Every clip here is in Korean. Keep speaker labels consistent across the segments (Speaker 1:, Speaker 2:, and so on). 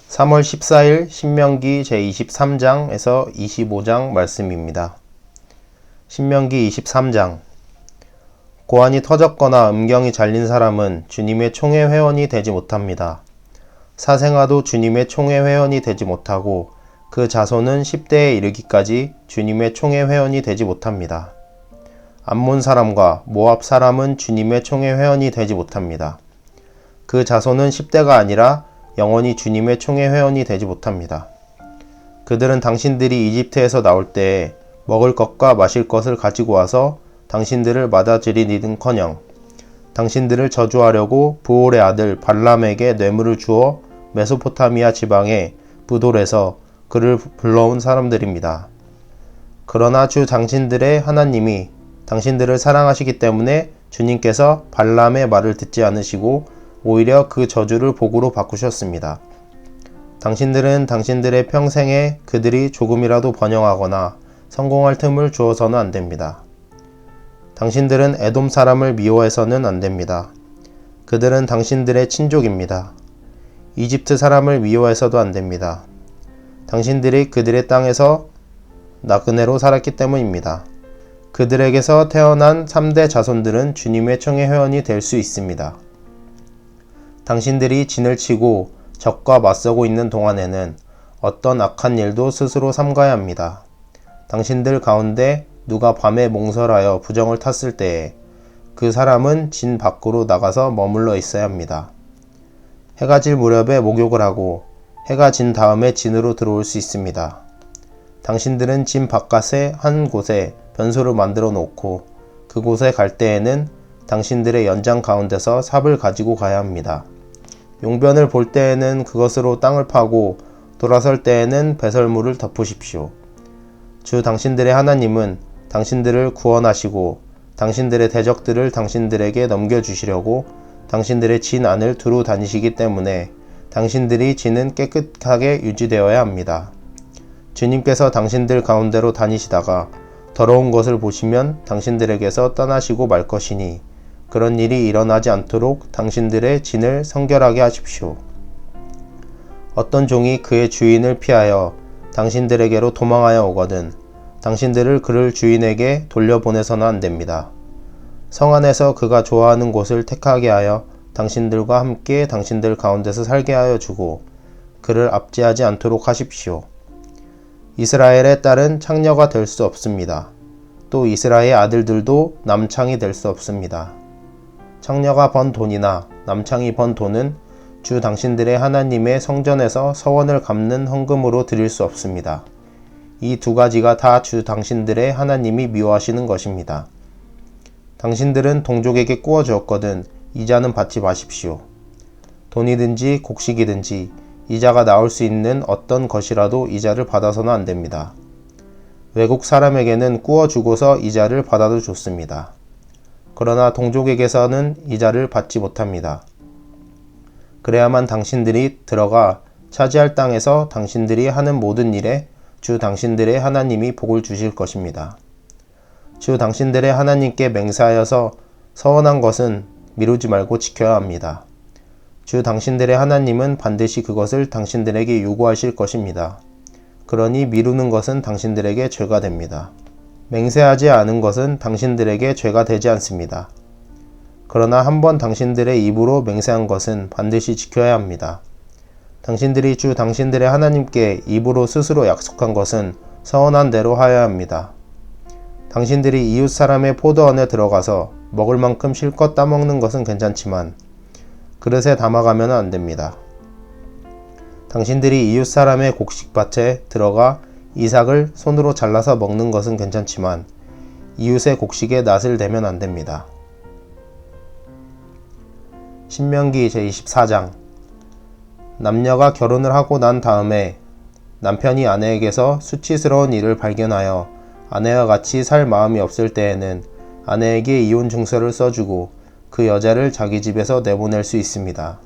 Speaker 1: (3월 14일) 신명기 제23장에서 25장 말씀입니다. 신명기 23장. 고환이 터졌거나 음경이 잘린 사람은 주님의 총회 회원이 되지 못합니다. 사생아도 주님의 총회 회원이 되지 못하고 그 자손은 10대에 이르기까지 주님의 총회 회원이 되지 못합니다. 암몬 사람과 모압 사람은 주님의 총회 회원이 되지 못합니다. 그 자손은 10대가 아니라 영원히 주님의 총회 회원이 되지 못합니다. 그들은 당신들이 이집트에서 나올 때에 먹을 것과 마실 것을 가지고 와서 당신들을 맞아들이니는커녕 당신들을 저주하려고 브올의 아들 발람에게 뇌물을 주어 메소포타미아 지방의 부돌에서 그를 불러온 사람들입니다. 그러나 주 당신들의 하나님이 당신들을 사랑하시기 때문에 주님께서 발람의 말을 듣지 않으시고 오히려 그 저주를 복으로 바꾸셨습니다. 당신들은 당신들의 평생에 그들이 조금이라도 번영하거나 성공할 틈을 주어서는 안됩니다. 당신들은 에돔 사람을 미워해서는 안됩니다. 그들은 당신들의 친족입니다. 이집트 사람을 미워해서도 안됩니다. 당신들이 그들의 땅에서 나그네로 살았기 때문입니다. 그들에게서 태어난 3대 자손들은 주님의 총회 회원이 될 수 있습니다. 당신들이 진을 치고 적과 맞서고 있는 동안에는 어떤 악한 일도 스스로 삼가야 합니다. 당신들 가운데 누가 밤에 몽설하여 부정을 탔을 때에 그 사람은 진 밖으로 나가서 머물러 있어야 합니다. 해가 질 무렵에 목욕을 하고 해가 진 다음에 진으로 들어올 수 있습니다. 당신들은 진 바깥에 한 곳에 변소를 만들어 놓고 그곳에 갈 때에는 당신들의 연장 가운데서 삽을 가지고 가야 합니다. 용변을 볼 때에는 그것으로 땅을 파고 돌아설 때에는 배설물을 덮으십시오. 주 당신들의 하나님은 당신들을 구원하시고 당신들의 대적들을 당신들에게 넘겨주시려고 당신들의 진 안을 두루 다니시기 때문에 당신들이 진은 깨끗하게 유지되어야 합니다. 주님께서 당신들 가운데로 다니시다가 더러운 것을 보시면 당신들에게서 떠나시고 말 것이니 그런 일이 일어나지 않도록 당신들의 진을 성결하게 하십시오. 어떤 종이 그의 주인을 피하여 당신들에게로 도망하여 오거든 당신들을 그를 주인에게 돌려보내서는 안됩니다. 성 안에서 그가 좋아하는 곳을 택하게 하여 당신들과 함께 당신들 가운데서 살게 하여 주고 그를 압제하지 않도록 하십시오. 이스라엘의 딸은 창녀가 될 수 없습니다. 또 이스라엘의 아들들도 남창이 될 수 없습니다. 창녀가 번 돈이나 남창이 번 돈은 주 당신들의 하나님의 성전에서 서원을 갚는 헌금으로 드릴 수 없습니다. 이 두 가지가 다 주 당신들의 하나님이 미워하시는 것입니다. 당신들은 동족에게 꾸어 주었거든 이자는 받지 마십시오. 돈이든지 곡식이든지 이자가 나올 수 있는 어떤 것이라도 이자를 받아서는 안됩니다. 외국 사람에게는 꾸어 주고서 이자를 받아도 좋습니다. 그러나 동족에게서는 이자를 받지 못합니다. 그래야만 당신들이 들어가 차지할 땅에서 당신들이 하는 모든 일에 주 당신들의 하나님이 복을 주실 것입니다. 주 당신들의 하나님께 맹세하여서 서원한 것은 미루지 말고 지켜야 합니다. 주 당신들의 하나님은 반드시 그것을 당신들에게 요구하실 것입니다. 그러니 미루는 것은 당신들에게 죄가 됩니다. 맹세하지 않은 것은 당신들에게 죄가 되지 않습니다. 그러나 한번 당신들의 입으로 맹세한 것은 반드시 지켜야 합니다. 당신들이 주 당신들의 하나님께 입으로 스스로 약속한 것은 서원한 대로 하여야 합니다. 당신들이 이웃 사람의 포도원에 들어가서 먹을 만큼 실컷 따먹는 것은 괜찮지만 그릇에 담아가면 안 됩니다. 당신들이 이웃 사람의 곡식밭에 들어가 이삭을 손으로 잘라서 먹는 것은 괜찮지만 이웃의 곡식에 낫을 대면 안 됩니다. 신명기 제24장. 남녀가 결혼을 하고 난 다음에 남편이 아내에게서 수치스러운 일을 발견하여 아내와 같이 살 마음이 없을 때에는 아내에게 이혼 증서를 써주고 그 여자를 자기 집에서 내보낼 수 있습니다.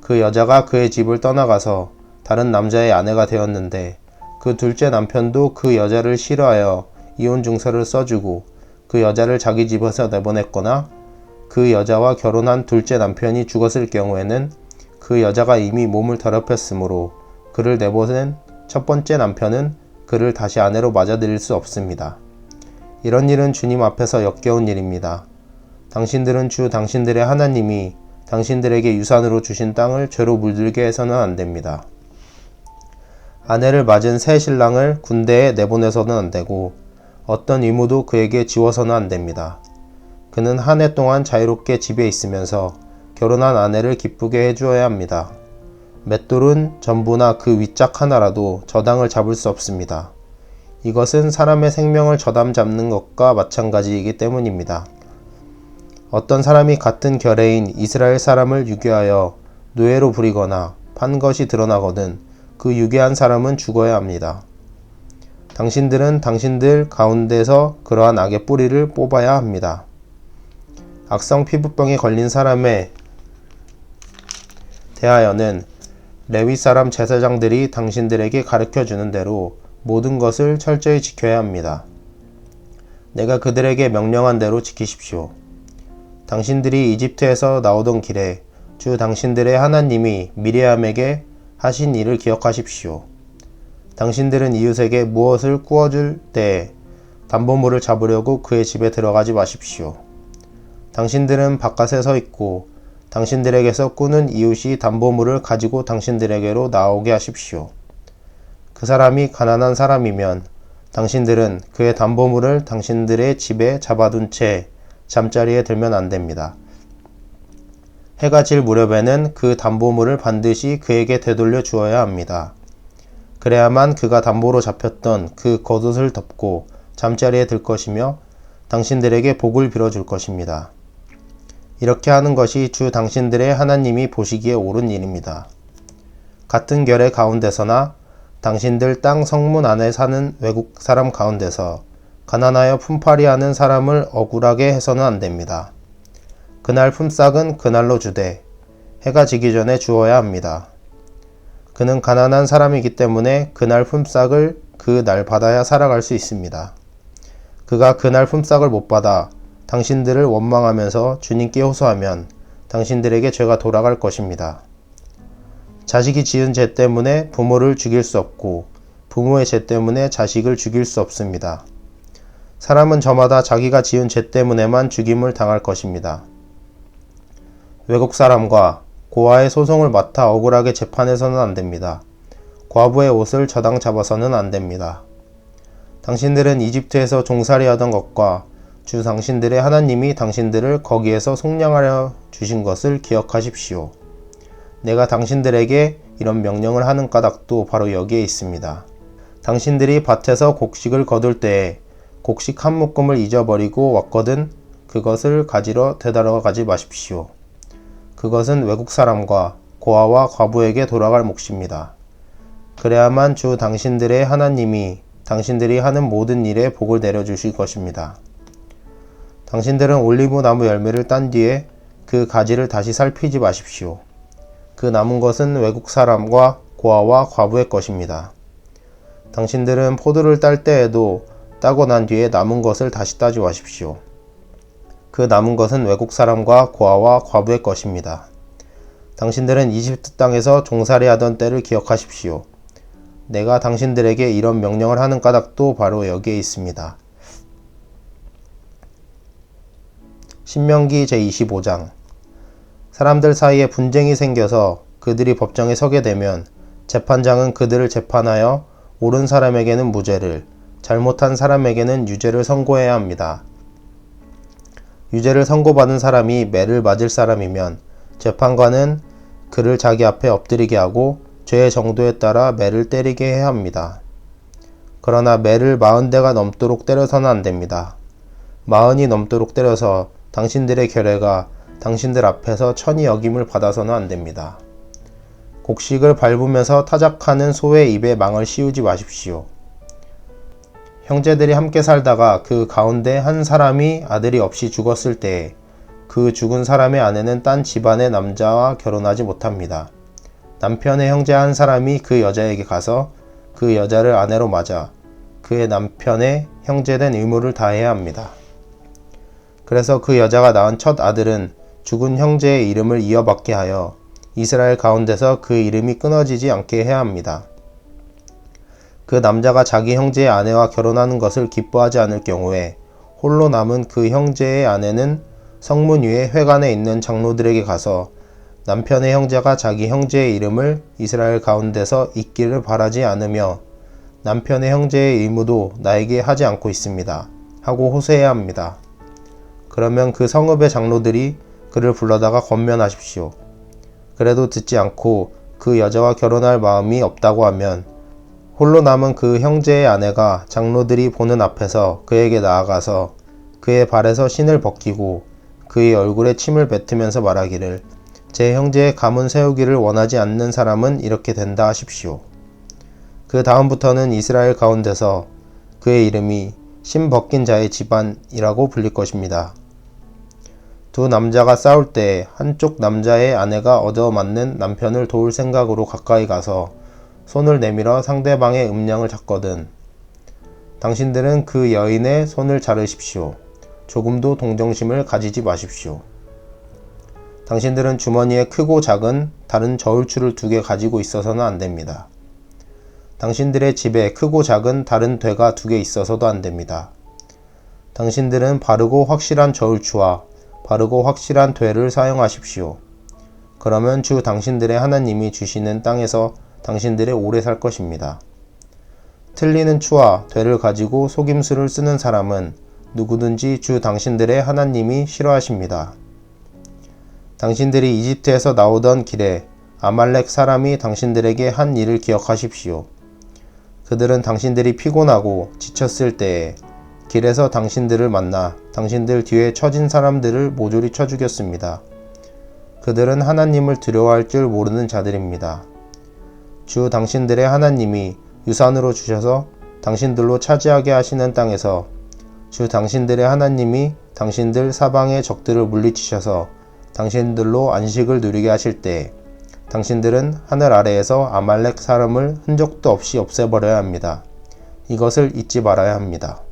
Speaker 1: 그 여자가 그의 집을 떠나가서 다른 남자의 아내가 되었는데 그 둘째 남편도 그 여자를 싫어하여 이혼 증서를 써주고 그 여자를 자기 집에서 내보냈거나 그 여자와 결혼한 둘째 남편이 죽었을 경우에는 그 여자가 이미 몸을 더럽혔으므로 그를 내보낸 첫 번째 남편은 그를 다시 아내로 맞아들일 수 없습니다. 이런 일은 주님 앞에서 역겨운 일입니다. 당신들은 주 당신들의 하나님이 당신들에게 유산으로 주신 땅을 죄로 물들게 해서는 안 됩니다. 아내를 맞은 새 신랑을 군대에 내보내서는 안 되고 어떤 의무도 그에게 지워서는 안 됩니다. 그는 한 해 동안 자유롭게 집에 있으면서 결혼한 아내를 기쁘게 해주어야 합니다. 맷돌은 전부나 그 윗짝 하나라도 저당을 잡을 수 없습니다. 이것은 사람의 생명을 저담 잡는 것과 마찬가지이기 때문입니다. 어떤 사람이 같은 결례인 이스라엘 사람을 유괴하여 노예로 부리거나 판 것이 드러나거든 그 유괴한 사람은 죽어야 합니다. 당신들은 당신들 가운데서 그러한 악의 뿌리를 뽑아야 합니다. 악성 피부병에 걸린 사람에 대하여는 레위 사람 제사장들이 당신들에게 가르쳐 주는 대로 모든 것을 철저히 지켜야 합니다. 내가 그들에게 명령한 대로 지키십시오. 당신들이 이집트에서 나오던 길에 주 당신들의 하나님이 미리암에게 하신 일을 기억하십시오. 당신들은 이웃에게 무엇을 구워줄 때에 담보물을 잡으려고 그의 집에 들어가지 마십시오. 당신들은 바깥에 서 있고 당신들에게서 꾸는 이웃이 담보물을 가지고 당신들에게로 나오게 하십시오. 그 사람이 가난한 사람이면 당신들은 그의 담보물을 당신들의 집에 잡아둔 채 잠자리에 들면 안 됩니다. 해가 질 무렵에는 그 담보물을 반드시 그에게 되돌려 주어야 합니다. 그래야만 그가 담보로 잡혔던 그 겉옷을 덮고 잠자리에 들 것이며 당신들에게 복을 빌어줄 것입니다. 이렇게 하는 것이 주 당신들의 하나님이 보시기에 옳은 일입니다. 같은 결의 가운데서나 당신들 땅 성문 안에 사는 외국 사람 가운데서 가난하여 품팔이하는 사람을 억울하게 해서는 안 됩니다. 그날 품삯은 그날로 주되 해가 지기 전에 주어야 합니다. 그는 가난한 사람이기 때문에 그날 품삯을 그날 받아야 살아갈 수 있습니다. 그가 그날 품삯을 못 받아 당신들을 원망하면서 주님께 호소하면 당신들에게 죄가 돌아갈 것입니다. 자식이 지은 죄 때문에 부모를 죽일 수 없고 부모의 죄 때문에 자식을 죽일 수 없습니다. 사람은 저마다 자기가 지은 죄 때문에만 죽임을 당할 것입니다. 외국 사람과 고아의 소송을 맡아 억울하게 재판해서는 안 됩니다. 과부의 옷을 저당 잡아서는 안 됩니다. 당신들은 이집트에서 종살이하던 것과 주 당신들의 하나님이 당신들을 거기에서 속량하여 주신 것을 기억하십시오. 내가 당신들에게 이런 명령을 하는 까닭도 바로 여기에 있습니다. 당신들이 밭에서 곡식을 거둘 때에 곡식 한 묶음을 잊어버리고 왔거든 그것을 가지러 되돌아 가지 마십시오. 그것은 외국 사람과 고아와 과부에게 돌아갈 몫입니다. 그래야만 주 당신들의 하나님이 당신들이 하는 모든 일에 복을 내려주실 것입니다. 당신들은 올리브 나무 열매를 딴 뒤에 그 가지를 다시 살피지 마십시오. 그 남은 것은 외국 사람과 고아와 과부의 것입니다. 당신들은 포도를 딸 때에도 따고 난 뒤에 남은 것을 다시 따지 마십시오. 그 남은 것은 외국 사람과 고아와 과부의 것입니다. 당신들은 이집트 땅에서 종살이하던 때를 기억하십시오. 내가 당신들에게 이런 명령을 하는 까닭도 바로 여기에 있습니다. 신명기 제25장. 사람들 사이에 분쟁이 생겨서 그들이 법정에 서게 되면 재판장은 그들을 재판하여 옳은 사람에게는 무죄를, 잘못한 사람에게는 유죄를 선고해야 합니다. 유죄를 선고받은 사람이 매를 맞을 사람이면 재판관은 그를 자기 앞에 엎드리게 하고 죄의 정도에 따라 매를 때리게 해야 합니다. 그러나 매를 40대가 넘도록 때려서는 안 됩니다. 40이 넘도록 때려서 당신들의 결례가 당신들 앞에서 천히 여김을 받아서는 안 됩니다. 곡식을 밟으면서 타작하는 소의 입에 망을 씌우지 마십시오. 형제들이 함께 살다가 그 가운데 한 사람이 아들이 없이 죽었을 때에 그 죽은 사람의 아내는 딴 집안의 남자와 결혼하지 못합니다. 남편의 형제 한 사람이 그 여자에게 가서 그 여자를 아내로 맞아 그의 남편의 형제된 의무를 다해야 합니다. 그래서 그 여자가 낳은 첫 아들은 죽은 형제의 이름을 이어받게 하여 이스라엘 가운데서 그 이름이 끊어지지 않게 해야 합니다. 그 남자가 자기 형제의 아내와 결혼하는 것을 기뻐하지 않을 경우에 홀로 남은 그 형제의 아내는 성문 위에 회관에 있는 장로들에게 가서 남편의 형제가 자기 형제의 이름을 이스라엘 가운데서 잊기를 바라지 않으며 남편의 형제의 의무도 나에게 하지 않고 있습니다. 하고 호소해야 합니다. 그러면 그 성읍의 장로들이 그를 불러다가 권면하십시오. 그래도 듣지 않고 그 여자와 결혼할 마음이 없다고 하면 홀로 남은 그 형제의 아내가 장로들이 보는 앞에서 그에게 나아가서 그의 발에서 신을 벗기고 그의 얼굴에 침을 뱉으면서 말하기를 제 형제의 가문 세우기를 원하지 않는 사람은 이렇게 된다 하십시오. 그 다음부터는 이스라엘 가운데서 그의 이름이 신 벗긴 자의 집안이라고 불릴 것입니다. 두 남자가 싸울 때 한쪽 남자의 아내가 얻어맞는 남편을 도울 생각으로 가까이 가서 손을 내밀어 상대방의 음량을 잡거든 당신들은 그 여인의 손을 자르십시오. 조금도 동정심을 가지지 마십시오. 당신들은 주머니에 크고 작은 다른 저울추를 2개 가지고 있어서는 안 됩니다. 당신들의 집에 크고 작은 다른 되가 2개 있어서도 안 됩니다. 당신들은 바르고 확실한 저울추와 바르고 확실한 되를 사용하십시오. 그러면 주 당신들의 하나님이 주시는 땅에서 당신들이 오래 살 것입니다. 틀리는 추와 되를 가지고 속임수를 쓰는 사람은 누구든지 주 당신들의 하나님이 싫어하십니다. 당신들이 이집트에서 나오던 길에 아말렉 사람이 당신들에게 한 일을 기억하십시오. 그들은 당신들이 피곤하고 지쳤을 때에 길에서 당신들을 만나 당신들 뒤에 처진 사람들을 모조리 쳐 죽였습니다. 그들은 하나님을 두려워할 줄 모르는 자들입니다. 주 당신들의 하나님이 유산으로 주셔서 당신들로 차지하게 하시는 땅에서 주 당신들의 하나님이 당신들 사방의 적들을 물리치셔서 당신들로 안식을 누리게 하실 때 당신들은 하늘 아래에서 아말렉 사람을 흔적도 없이 없애버려야 합니다. 이것을 잊지 말아야 합니다.